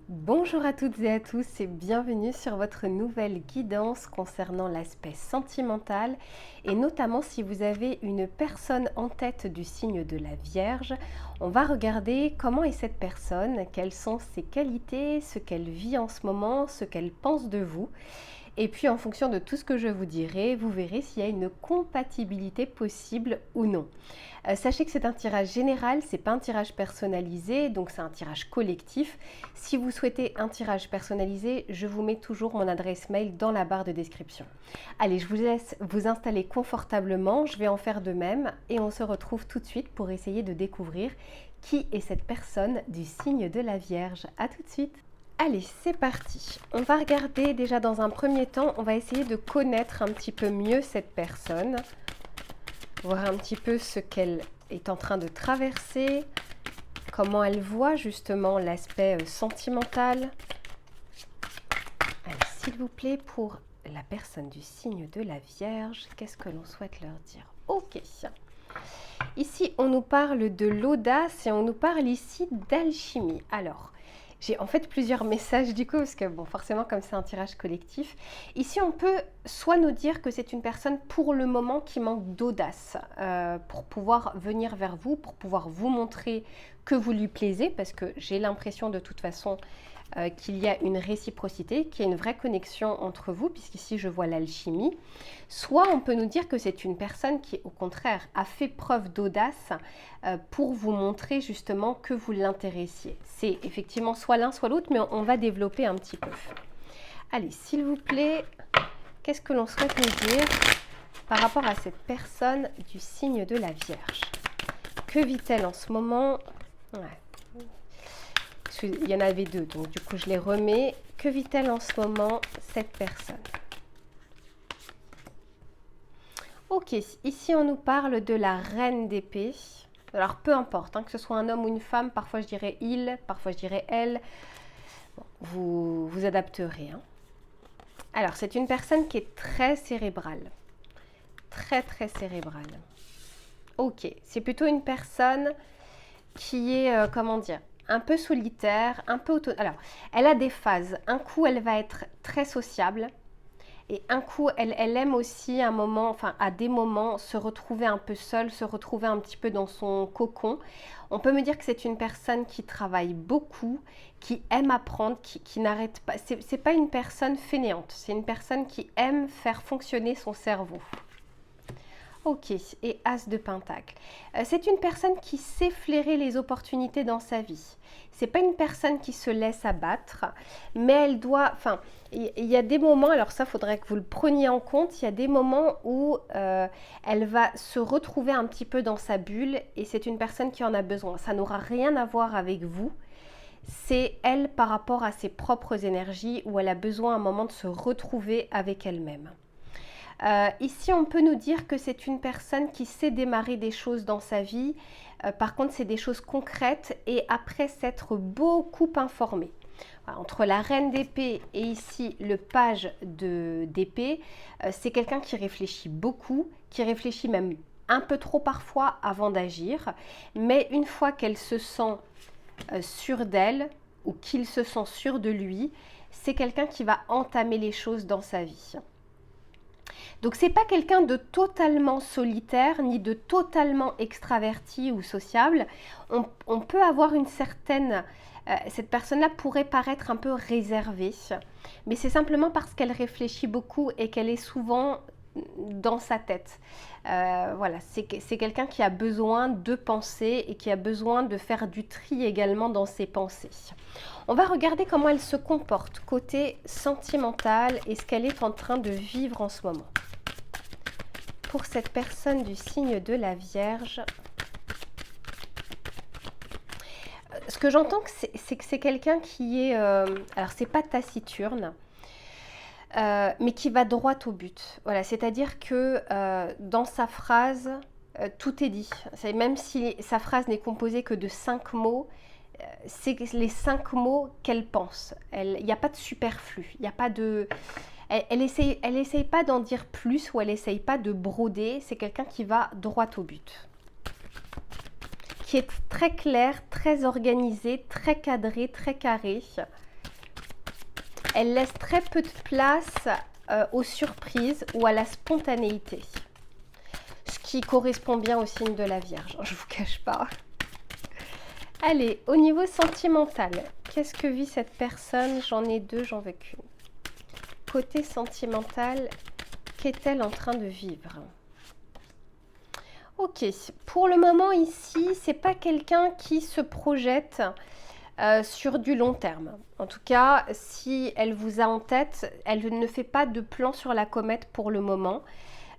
Bonjour à toutes et à tous et bienvenue sur votre nouvelle guidance concernant l'aspect sentimental et notamment si vous avez une personne en tête du signe de la Vierge, on va regarder comment est cette personne, quelles sont ses qualités, ce qu'elle vit en ce moment, ce qu'elle pense de vous. Et puis en fonction de tout ce que je vous dirai, vous verrez s'il y a une compatibilité possible ou non. Sachez que c'est un tirage général, c'est pas un tirage personnalisé, donc c'est un tirage collectif. Si vous souhaitez un tirage personnalisé, je vous mets toujours mon adresse mail dans la barre de description. Allez, je vous laisse vous installer confortablement, je vais en faire de même et on se retrouve tout de suite pour essayer de découvrir qui est cette personne du signe de la Vierge. A tout de suite. Allez, c'est parti. On va regarder déjà dans un premier temps, on va essayer de connaître un petit peu mieux cette personne, voir un petit peu ce qu'elle est en train de traverser, comment elle voit justement l'aspect sentimental. Allez, s'il vous plaît, pour la personne du signe de la Vierge, qu'est-ce que l'on souhaite leur dire? Ok. Ici, on nous parle de l'audace et on nous parle ici d'alchimie. Alors, j'ai en fait plusieurs messages du coup, parce que bon, forcément, comme c'est un tirage collectif, ici on peut soit nous dire que c'est une personne pour le moment qui manque d'audace pour pouvoir venir vers vous, pour pouvoir vous montrer que vous lui plaisez, parce que j'ai l'impression de toute façon qu'il y a une réciprocité, qu'il y a une vraie connexion entre vous, puisqu'ici je vois l'alchimie. Soit on peut nous dire que c'est une personne qui, au contraire, a fait preuve d'audace pour vous montrer justement que vous l'intéressiez. C'est effectivement soit l'un, soit l'autre, mais on va développer un petit peu. Allez, s'il vous plaît, qu'est-ce que l'on souhaite nous dire par rapport à cette personne du signe de la Vierge? Que vit-elle en ce moment? Il y en avait deux, donc du coup je les remets. Que vit-elle en ce moment, cette personne? Ok, ici on nous parle de la reine d'épée. Alors peu importe, que ce soit un homme ou une femme, parfois je dirais il, parfois je dirais elle. Bon, vous adapterez. Alors c'est une personne qui est très cérébrale. Très très cérébrale. Ok, c'est plutôt une personne qui est, comment dire, un peu solitaire, un peu autonome. Alors, elle a des phases. Un coup, elle va être très sociable. Et un coup, elle aime aussi un moment, enfin à des moments, se retrouver un peu seule, se retrouver un petit peu dans son cocon. On peut me dire que c'est une personne qui travaille beaucoup, qui aime apprendre, qui n'arrête pas. C'est pas une personne fainéante, c'est une personne qui aime faire fonctionner son cerveau. Ok, et As de Pentacle. C'est une personne qui sait flairer les opportunités dans sa vie. C'est pas une personne qui se laisse abattre, mais elle doit. Enfin, il y a des moments, alors ça, faudrait que vous le preniez en compte. Il y a des moments où elle va se retrouver un petit peu dans sa bulle, et c'est une personne qui en a besoin. Ça n'aura rien à voir avec vous. C'est elle par rapport à ses propres énergies, où elle a besoin à un moment de se retrouver avec elle-même. Ici, on peut nous dire que c'est une personne qui sait démarrer des choses dans sa vie. Par contre, c'est des choses concrètes et après s'être beaucoup informée. Voilà, entre la reine d'épée et ici le page d'épée, c'est quelqu'un qui réfléchit beaucoup, qui réfléchit même un peu trop parfois avant d'agir. Mais une fois qu'elle se sent sûre d'elle ou qu'il se sent sûr de lui, c'est quelqu'un qui va entamer les choses dans sa vie. Donc c'est pas quelqu'un de totalement solitaire ni de totalement extraverti ou sociable. On peut avoir une certaine... cette personne-là pourrait paraître un peu réservée, mais c'est simplement parce qu'elle réfléchit beaucoup et qu'elle est souvent dans sa tête. Voilà, c'est quelqu'un qui a besoin de penser et qui a besoin de faire du tri également dans ses pensées. On va regarder comment elle se comporte côté sentimental et ce qu'elle est en train de vivre en ce moment. Pour cette personne du signe de la Vierge, ce que j'entends, c'est que c'est quelqu'un qui est... alors, c'est pas taciturne, mais qui va droit au but. Voilà, c'est-à-dire que dans sa phrase, tout est dit. Même si sa phrase n'est composée que de 5 mots, c'est les 5 mots qu'elle pense. Il n'y a pas de superflu, il n'y a pas de... Elle essaye pas d'en dire plus ou elle essaye pas de broder. C'est quelqu'un qui va droit au but. Qui est très clair, très organisé, très cadré, très carré. elle laisse très peu de place aux surprises ou à la spontanéité. Ce qui correspond bien au signe de la Vierge, je ne vous cache pas. Allez, au niveau sentimental, qu'est-ce que vit cette personne? J'en ai deux, j'en veux qu'une. Côté sentimental, qu'est-elle en train de vivre? Ok, pour le moment ici, c'est pas quelqu'un qui se projette sur du long terme. En tout cas, si elle vous a en tête, elle ne fait pas de plan sur la comète pour le moment.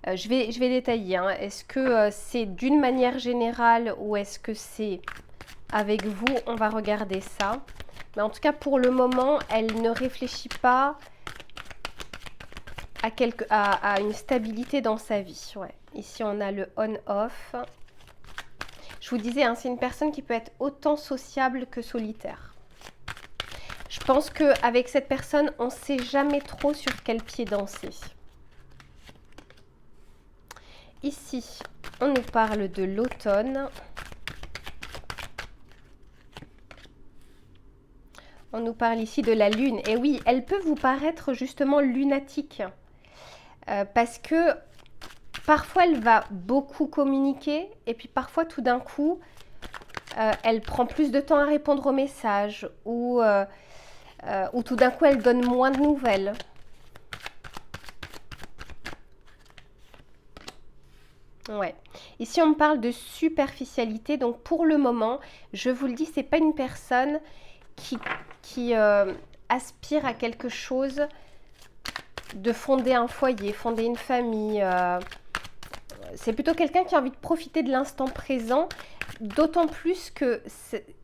Je vais détailler. Hein. Est-ce que c'est d'une manière générale ou est-ce que c'est avec vous? On va regarder ça. Mais en tout cas, pour le moment, elle ne réfléchit pas à une stabilité dans sa vie. Ouais. Ici, on a le on-off. Je vous disais, hein, c'est une personne qui peut être autant sociable que solitaire. Je pense qu'avec cette personne, on ne sait jamais trop sur quel pied danser. Ici, on nous parle de l'automne. On nous parle ici de la lune. Et oui, elle peut vous paraître justement lunatique. Parce que parfois, elle va beaucoup communiquer. Et puis parfois, tout d'un coup, elle prend plus de temps à répondre aux messages. Ou tout d'un coup, elle donne moins de nouvelles. Ouais. Ici, on me parle de superficialité. Donc, pour le moment, je vous le dis, c'est pas une personne qui aspire à quelque chose de fonder un foyer, fonder une famille. C'est plutôt quelqu'un qui a envie de profiter de l'instant présent, d'autant plus que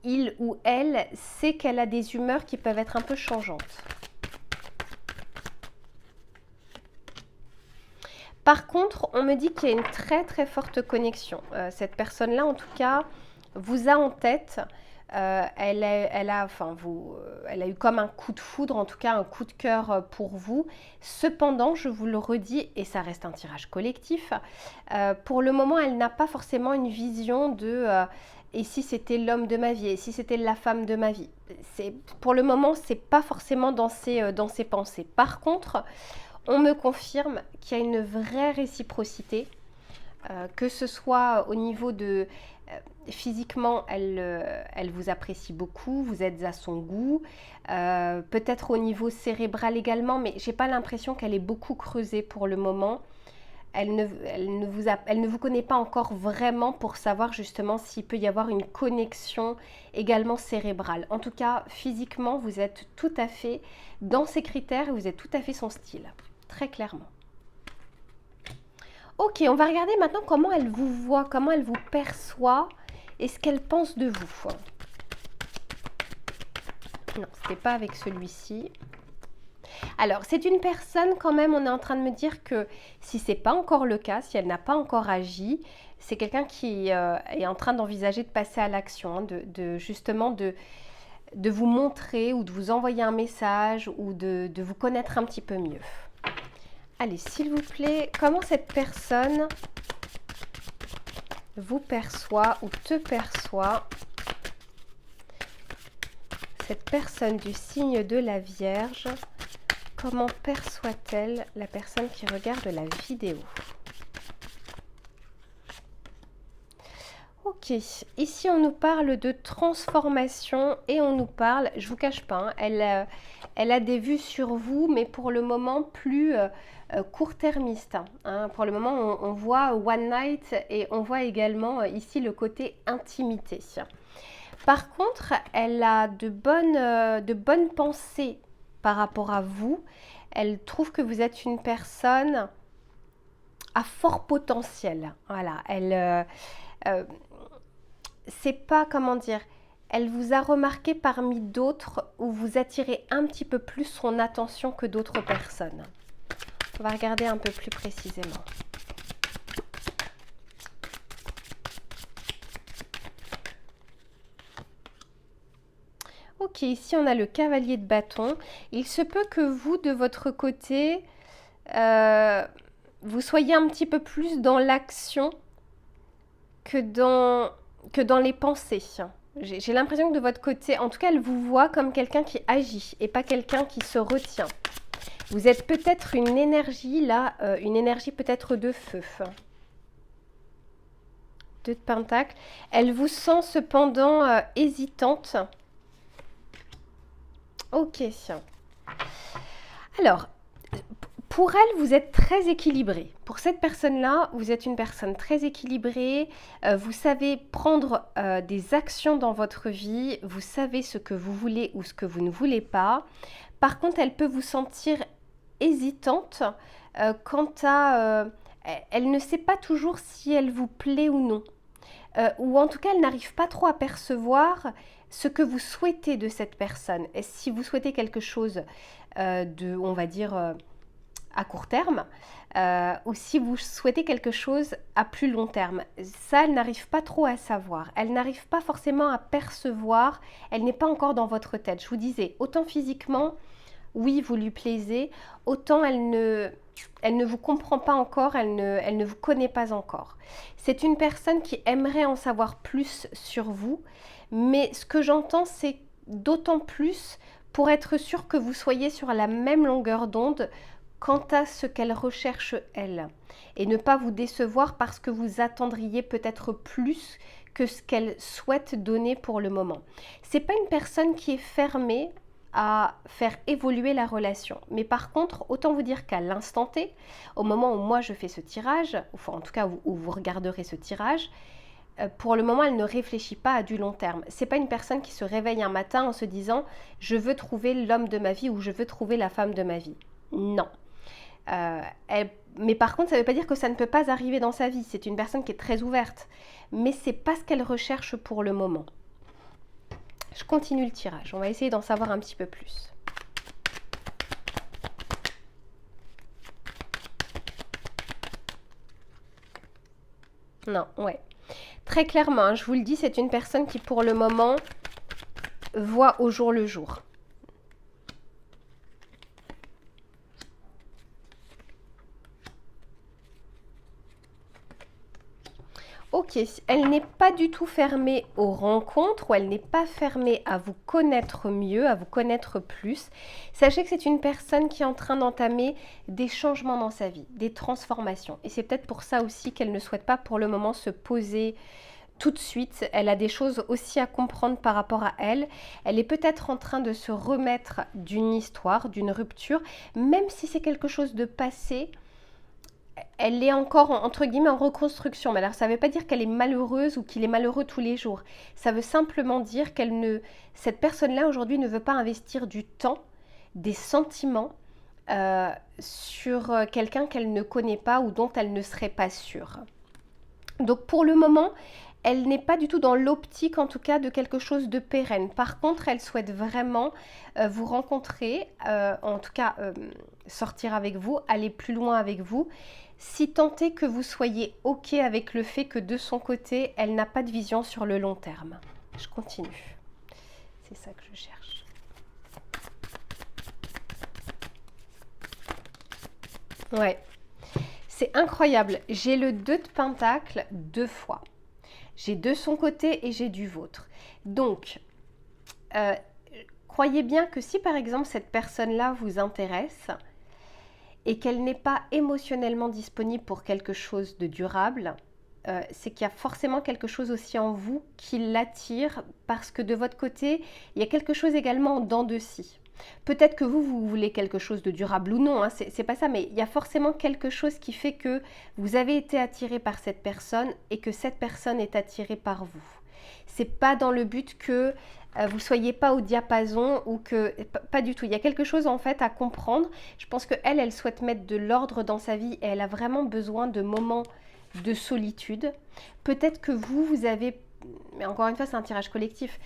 il ou elle sait qu'elle a des humeurs qui peuvent être un peu changeantes. Par contre, on me dit qu'il y a une très très forte connexion. Cette personne-là, en tout cas, vous a en tête. Elle a eu comme un coup de foudre, en tout cas un coup de cœur pour vous. Cependant, je vous le redis, et ça reste un tirage collectif, pour le moment, elle n'a pas forcément une vision de et si c'était l'homme de ma vie, et si c'était la femme de ma vie. Pour le moment, c'est pas forcément dans ses pensées. Par contre, on me confirme qu'il y a une vraie réciprocité, que ce soit au niveau de... physiquement, elle vous apprécie beaucoup, vous êtes à son goût, peut-être au niveau cérébral également, mais j'ai pas l'impression qu'elle ait beaucoup creusé pour le moment. Elle ne vous connaît pas encore vraiment pour savoir justement s'il peut y avoir une connexion également cérébrale. En tout cas, physiquement, vous êtes tout à fait dans ses critères et vous êtes tout à fait son style, très clairement. Ok, on va regarder maintenant comment elle vous voit, comment elle vous perçoit et ce qu'elle pense de vous. Non, ce n'était pas avec celui-ci. Alors, c'est une personne quand même, on est en train de me dire que si ce n'est pas encore le cas, si elle n'a pas encore agi, c'est quelqu'un qui est en train d'envisager de passer à l'action, hein, justement de vous montrer ou de vous envoyer un message ou de vous connaître un petit peu mieux. Allez, s'il vous plaît, comment cette personne vous perçoit ou te perçoit? Cette personne du signe de la Vierge, comment perçoit-elle la personne qui regarde la vidéo? Ok, ici on nous parle de transformation et on nous parle, je vous cache pas, hein, elle a des vues sur vous, mais pour le moment plus court-termiste. Hein. Pour le moment, on voit one night et on voit également ici le côté intimité. Par contre, elle a de bonnes pensées par rapport à vous. Elle trouve que vous êtes une personne à fort potentiel. Voilà, c'est pas, comment dire, elle vous a remarqué parmi d'autres où vous attirez un petit peu plus son attention que d'autres personnes. On va regarder un peu plus précisément. Ok, ici on a le cavalier de bâton. Il se peut que vous, de votre côté, vous soyez un petit peu plus dans l'action que dans les pensées. J'ai l'impression que de votre côté, en tout cas, elle vous voit comme quelqu'un qui agit et pas quelqu'un qui se retient. Vous êtes peut-être une énergie, là, une énergie peut-être de feu. Deux de Pentacles. Elle vous sent cependant hésitante. Ok. Alors, pour elle, vous êtes très équilibré. Pour cette personne-là, vous êtes une personne très équilibrée. Vous savez prendre des actions dans votre vie. Vous savez ce que vous voulez ou ce que vous ne voulez pas. Par contre, elle peut vous sentir hésitante quant à... elle ne sait pas toujours si elle vous plaît ou non. Ou en tout cas, elle n'arrive pas trop à percevoir ce que vous souhaitez de cette personne. Et si vous souhaitez quelque chose de, on va dire, à court terme, ou si vous souhaitez quelque chose à plus long terme. Ça, elle n'arrive pas trop à savoir. Elle n'arrive pas forcément à percevoir. Elle n'est pas encore dans votre tête. Je vous disais, autant physiquement, oui, vous lui plaisez, autant elle ne vous comprend pas encore, elle ne vous connaît pas encore. C'est une personne qui aimerait en savoir plus sur vous, mais ce que j'entends, c'est d'autant plus pour être sûr que vous soyez sur la même longueur d'onde quant à ce qu'elle recherche elle, et ne pas vous décevoir parce que vous attendriez peut-être plus que ce qu'elle souhaite donner pour le moment. C'est pas une personne qui est fermée à faire évoluer la relation. Mais par contre, autant vous dire qu'à l'instant T, au moment où moi je fais ce tirage, enfin en tout cas où vous regarderez ce tirage, pour le moment elle ne réfléchit pas à du long terme. C'est pas une personne qui se réveille un matin en se disant je veux trouver l'homme de ma vie ou je veux trouver la femme de ma vie. Non. Mais par contre, ça ne veut pas dire que ça ne peut pas arriver dans sa vie. C'est une personne qui est très ouverte. Mais c'est pas ce qu'elle recherche pour le moment. Je continue le tirage. On va essayer d'en savoir un petit peu plus. Non, ouais. Très clairement, hein, je vous le dis, c'est une personne qui, pour le moment, voit au jour le jour. Ok, elle n'est pas du tout fermée aux rencontres ou elle n'est pas fermée à vous connaître mieux, à vous connaître plus. Sachez que c'est une personne qui est en train d'entamer des changements dans sa vie, des transformations. Et c'est peut-être pour ça aussi qu'elle ne souhaite pas pour le moment se poser tout de suite. Elle a des choses aussi à comprendre par rapport à elle. Elle est peut-être en train de se remettre d'une histoire, d'une rupture, même si c'est quelque chose de passé. Elle est encore, entre guillemets, en reconstruction. Mais alors, ça ne veut pas dire qu'elle est malheureuse ou qu'il est malheureux tous les jours. Ça veut simplement dire cette personne-là, aujourd'hui, ne veut pas investir du temps, des sentiments sur quelqu'un qu'elle ne connaît pas ou dont elle ne serait pas sûre. Donc, pour le moment, elle n'est pas du tout dans l'optique, en tout cas, de quelque chose de pérenne. Par contre, elle souhaite vraiment vous rencontrer, en tout cas, sortir avec vous, aller plus loin avec vous, si tant est que vous soyez OK avec le fait que de son côté, elle n'a pas de vision sur le long terme. Je continue. C'est ça que je cherche. Ouais. C'est incroyable. J'ai le 2 de Pentacle 2 fois. J'ai de son côté et j'ai du vôtre. Donc, croyez bien que si par exemple cette personne-là vous intéresse et qu'elle n'est pas émotionnellement disponible pour quelque chose de durable, c'est qu'il y a forcément quelque chose aussi en vous qui l'attire parce que de votre côté, il y a quelque chose également en dents de scie. Peut-être que vous voulez quelque chose de durable ou non, hein, c'est pas ça, mais il y a forcément quelque chose qui fait que vous avez été attiré par cette personne et que cette personne est attirée par vous. C'est pas dans le but que vous soyez pas au diapason ou que... Pas du tout. Il y a quelque chose en fait à comprendre. Je pense qu'elle, elle souhaite mettre de l'ordre dans sa vie et elle a vraiment besoin de moments de solitude. Peut-être que vous avez, mais encore une fois c'est un tirage collectif,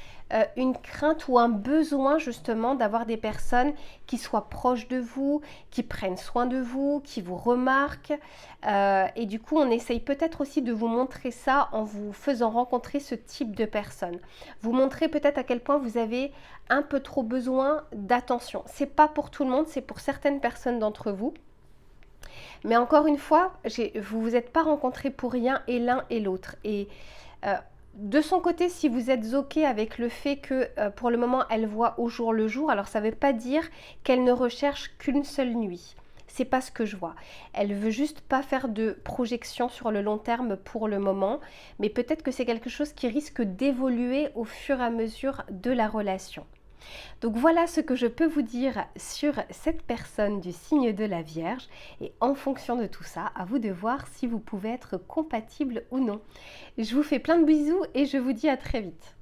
une crainte ou un besoin justement d'avoir des personnes qui soient proches de vous, qui prennent soin de vous, qui vous remarquent, et du coup on essaye peut-être aussi de vous montrer ça en vous faisant rencontrer ce type de personnes. Vous montrer peut-être à quel point vous avez un peu trop besoin d'attention. C'est pas pour tout le monde, c'est pour certaines personnes d'entre vous. Mais encore une fois, vous vous êtes pas rencontrés pour rien et l'un et l'autre. Et De son côté, si vous êtes OK avec le fait que pour le moment elle voit au jour le jour, alors ça ne veut pas dire qu'elle ne recherche qu'une seule nuit. C'est pas ce que je vois. Elle veut juste pas faire de projection sur le long terme pour le moment, mais peut-être que c'est quelque chose qui risque d'évoluer au fur et à mesure de la relation. Donc voilà ce que je peux vous dire sur cette personne du signe de la Vierge, et en fonction de tout ça, à vous de voir si vous pouvez être compatible ou non. Je vous fais plein de bisous et je vous dis à très vite.